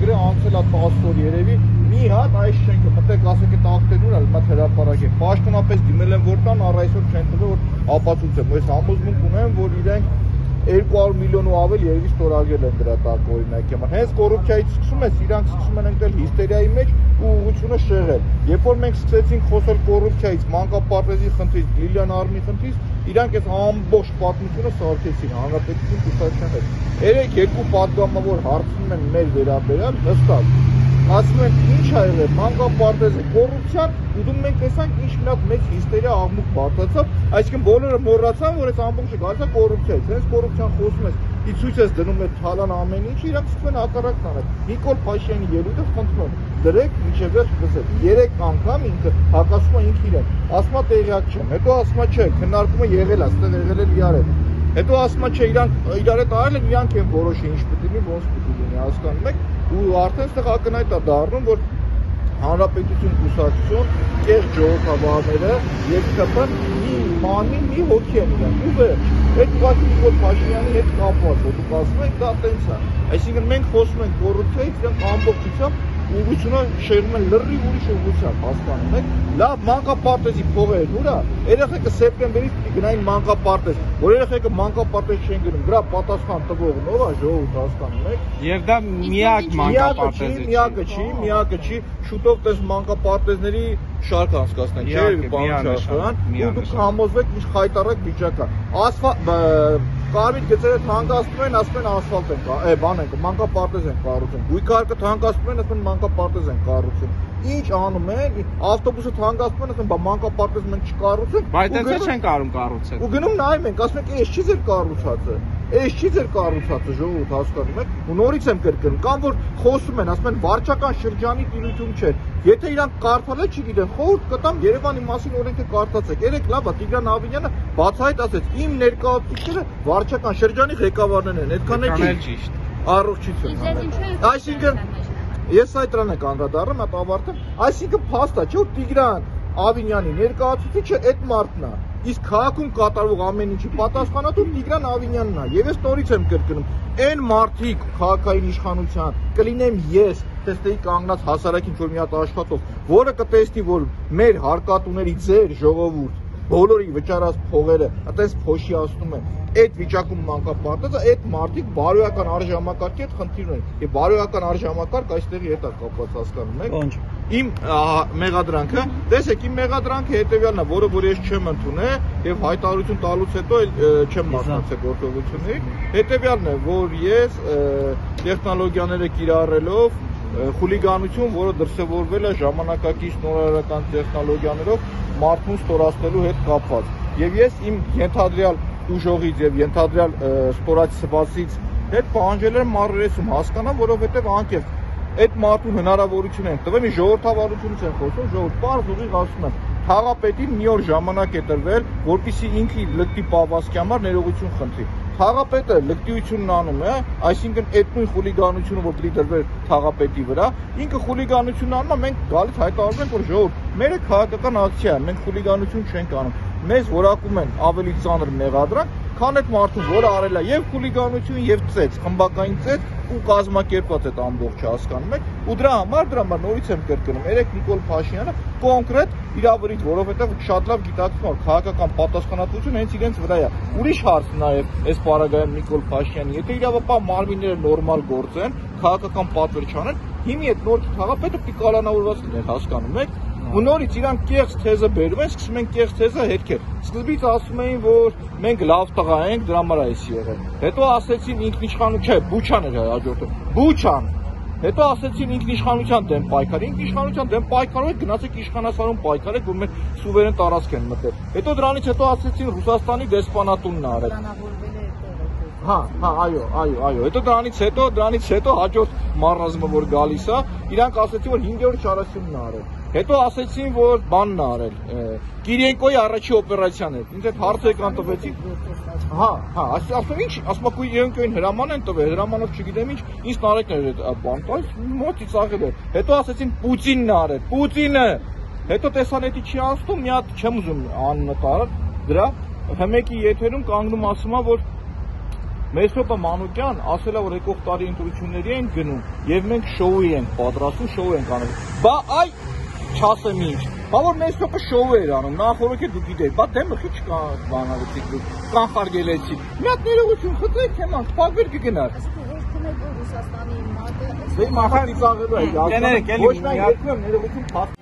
ստորագրել, անցել է 10 օր երևի, մի հատ այս շենքը, մտեք ասեք այդ ակտերն ուր է, մատ հրապարակ է։ Պաշտոնապես դիմել են որ կան, առ այսօր չեն տվել, որ ապացուցեմ, ես համոզմունք ունեմ, որ իրենք 200 միլիոն ու ավել երևի ստորագրել են դրա տակ օրինակ համար։ Հենց կոռուպցիայից սկսում ես, իրանք սկսում են ընկնել հիստերիայի մեջ ու ուղղությունը շեղել։ Երբ որ մենք սկսեցինք խոսել կոռուպցիայից, մանկապարտեզի խնդրից, Լիլիան Արմի խնդրից, իրանք այս ամբողջ պատմությունը սարքեցին հանրապետություն կուսակցության հետ։ Երեք երկու պատգամավոր հարցնում են մեր վերաբերյալ հստակ։ Ասում են ինչ ա եղել, մանկապարտեզը կոռուպցիան, ու դու մենք տեսանք ինչ մի հատ մեծ հիստերիա աղմուկ բարձրացավ, այսինքն բոլորը մոռացան, որ այս ամբողջը գալիս է կոռուպցիայից, հենց կոռուպցիան խոսում ես, ի ցույց ես դնում ես թալան ամեն ինչ, իրանք սկսում են հակառակն անել։ Նիկոլ Փաշինյանի ելույթը խնդրում եմ, դրեք մինչև վերջ լսեք, 3 անգամ ինքը հակասում է ինքը իրեն, ասում է տեղյակ չեմ, հետո ասում է չէ, քննարկումը եղել է, այստեղ եղել է իրար հետ, հետո ասում է չէ, իրանք իրար հետ արել են, իրանք են որոշել ինչ պետք է լինի, ոնց պետք է լինի, հասկանում եք, ու արդեն այստեղ ակնհայտ է դառնում, որ հանրապետություն կուսակցություն, կեղծ ժողովրդավարները եւ ԿՊ-ն մի մանին մի հոգի են իրենք ու վերջ։ Այդ ուղղակի Նիկոլ Փաշինյանի հետ կապված, որ դուք ասում եք դա տենց է։ Այսինքն մենք խոսում ենք կոռուպցիայից, իրենք ամբողջությամբ ուղղությունը շերում են լրիվ ուրիշ ուղղությամբ, հասկանում եք։ Լավ մանկապարտեզի փողերն ուր է։ Երեխեքը սեպտեմբերից պիտի գնային մանկապարտեզ, որ երեխեքը մանկապարտեզ չեն գնում, դրա պատասխան տվողն ով է, ժողովուրդ, հասկանում եք։ Եվ դա միակ մանկապարտեզը միակը չի, շուտով տես մանկապարտեզների շարք անցկացնեն, չէ՞, պարոն Շահյան, ու դուք համոզվեք ինչ խայտարակ վիճակ է։ Կարմիր գծերը թանկացնում են, ասում են ասֆալտ են, բան են, մանկապարտեզ են կառուցում։ Գույքարկը թանկացնում են, ասում են մանկապարտեզ են կառուցում։ Ինչ անում են, ավտոբուսը թանկացնում են, ասում են մանկապարտեզ մենք չկառուցենք։ Բայց դեռ չեն կարում կառուցել։ Ու գնում նայում ենք, ասում ենք, էս չի ձեր կառուցածը։ Էս չի ձեր կառուցածը, ժողովուրդ, հասկանում եք։ Ու նորից եմ կրկնում, կամ որ խոսում են, ասում են վարչական շրջանի տիրույթում չէ։ Եթե իրանք կարդալ է, չգիտեն, խորհուրդ կտամ Երևանի մասին օրենքը կարդացեք։ Երեք լավ է, Տիգրան Ավինյանը բացահայտ ասեց, իմ ներկայացուցիչները վարչական շրջանի ղեկավարներն են, այդքան էլ ճիշտ։ Առողջություն։ Այսինքն ես այդ դրան եք անդրադառնում, այդ ավարտեմ։ Այսինքն փաստ է, չէ՞ որ Տիգրան Ավինյանի ներկայացուցիչը այդ մարդն է։ Իսկ քաղաքում կատարվող ամեն ինչի պատասխանատու Տիգրան Ավինյանն է։ Եվ ես նորից եմ կրկնում, այն մարդիկ քաղաքային իշխանության կլինեմ ես, տեսնեի կանգնած հասարակին որ մի հատ աշխատող, որը կտեսնի, որ մեր հարկատուների ձեր ժողովուրդ բոլորի վճարած փողերը այդպես փոշիացնում են այդ վիճակում մանկապարտեզը, այդ մարդիկ բարոյական արժանապատվի հետ խնդիր ունեն եւ բարոյական արժանապատվը այստեղի հետ է կապված, հասկանում եք։ Իմ մեղադրանքը, տեսեք, իմ մեղադրանքը հետեւյալն է, որը որ ես չեմ ընդունել եւ հայտարարություն տալուց հետո չեմ մասնակցել գործողությունների, հետեւյալն է, որ ես տեխնոլոգիաները կիրառելով խուլիգանություն, որը դրսևորվել է ժամանակակից նորարարական տեխնոլոգիաներով մարդուն ստորացնելու հետ կապված։ Եվ ես իմ ենթադրյալ ուժողից եւ ենթադրյալ ստորացվածից հետ պահանջել եմ մարրեսում հասկանամ, որովհետեւ անկեղծ այդ մարդուն հնարավորություն են տվել, մի ժողովրդավարությունից են խոսում, ժողովուրդ պարզ ուղիղ ասում եմ, թաղապետին մի օր ժամանակ է տրվել, որպեսզի ինքը լկտի պահվածքի համար ներողություն խնդրի։ Թաղապետը լկտիությունն անում է, այսինքն այդ նույն խուլիգանությունը, որ պիտի դրվեր թաղապետի վրա, ինքը խուլիգանությունն անում է, մենք գալիս հայտարարում ենք, որ ժողովուրդ, մերը քաղաքական ակցիա է, մենք խուլիգանություն չենք անում։ Մեզ որակում են ավելի ծանր մեղադրանք, քան այդ մարդուն, որը արել է եւ խուլիգանություն եւ ծեծ, խմբակային ծեծ ու կազմակերպված այդ ամբողջը, հասկանում եք, ու դրա համար նորից եմ կրկնում, երեք Նիկոլ Փաշինյանը կոնկրետ իրավարից, որովհետեւ շատ լավ գիտակցում է քաղաքական պատասխանատվությունը հենց իրենց վրա է։ Ուրիշ հարց նաեւ այս պարագայում Նիկոլ Փաշինյանի, եթե իրավապահ մարմինները նորմալ գործեն, քաղաքական պատվեր չանեն, հիմի այդ նոր թաղապետը պիտի կալանավորված լիներ, հասկանում եք։ Ու նորից իրանք կեղծ թեզը բերում են, սկսում են կեղծ թեզը հետքեր։ Սկզբից ասում էին, որ մենք լավ տղա ենք, դրա համար է եղել։ Հետո ասեցին ինքնիշխանություն, չէ, Բուչան էր հաջորդը։ Բուչան։ Հետո ասեցին ինքնիշխանության դեմ պայքար, ինքնիշխանության դեմ պայքարով գնացեք իշխանասարում պայքարեք, որ մեր սուվերեն տարածք են մտել։ Հետո դրանից հետո ասեցին Ռուսաստանի դեսպանատունն է արել։ Այո, հետո դրանից հետո հաջորդ մարզումը որ գալիս է, իրանք ասեցին, որ 5-րդ շարասյունն է արել։ Հետո ասեցին, որ բանն է արել, Կիրենկոյի առաջի օպերացիան էր։ Ինձ այդ հարցը եկան տվեցին։ Ասում ինչ, ասում եք Կիրենկոյին հրաման են տվել, հրամանով չգիտեմ ինչ, ինձ նարեկն էր այդ բան, այս մոտ ծիծաղել էր։ Հետո ասեցին Պուտինն է արել, Պուտինը։ Հետո տեսանետի չի անցնում, մի հատ չեմ ուզում անունը տարել, դրա ՀՄԷԿ-ի եթերում կանգնում ասում է, որ Մեսրոպը Մանուկյան ասել է, որ եկող տարի ընտրությունների են գնում եւ մենք շոուի ենք պատրաստում, շոու ենք անում։ Բա այ չասեմ ինչ։ Բա որ Մեսրոպը շոու էր անում, նախորդ է դու գիտես, բա դեմը քիչ կանարեցիք դու, կանխարգելեցիք։ Մի հատ ներողություն խնդրեք, թեման, փակվեր կգնար։ Ռուսաստանի մարդը Դե մարդը ծաղրել է, ոչ միայն երկրում ներողություն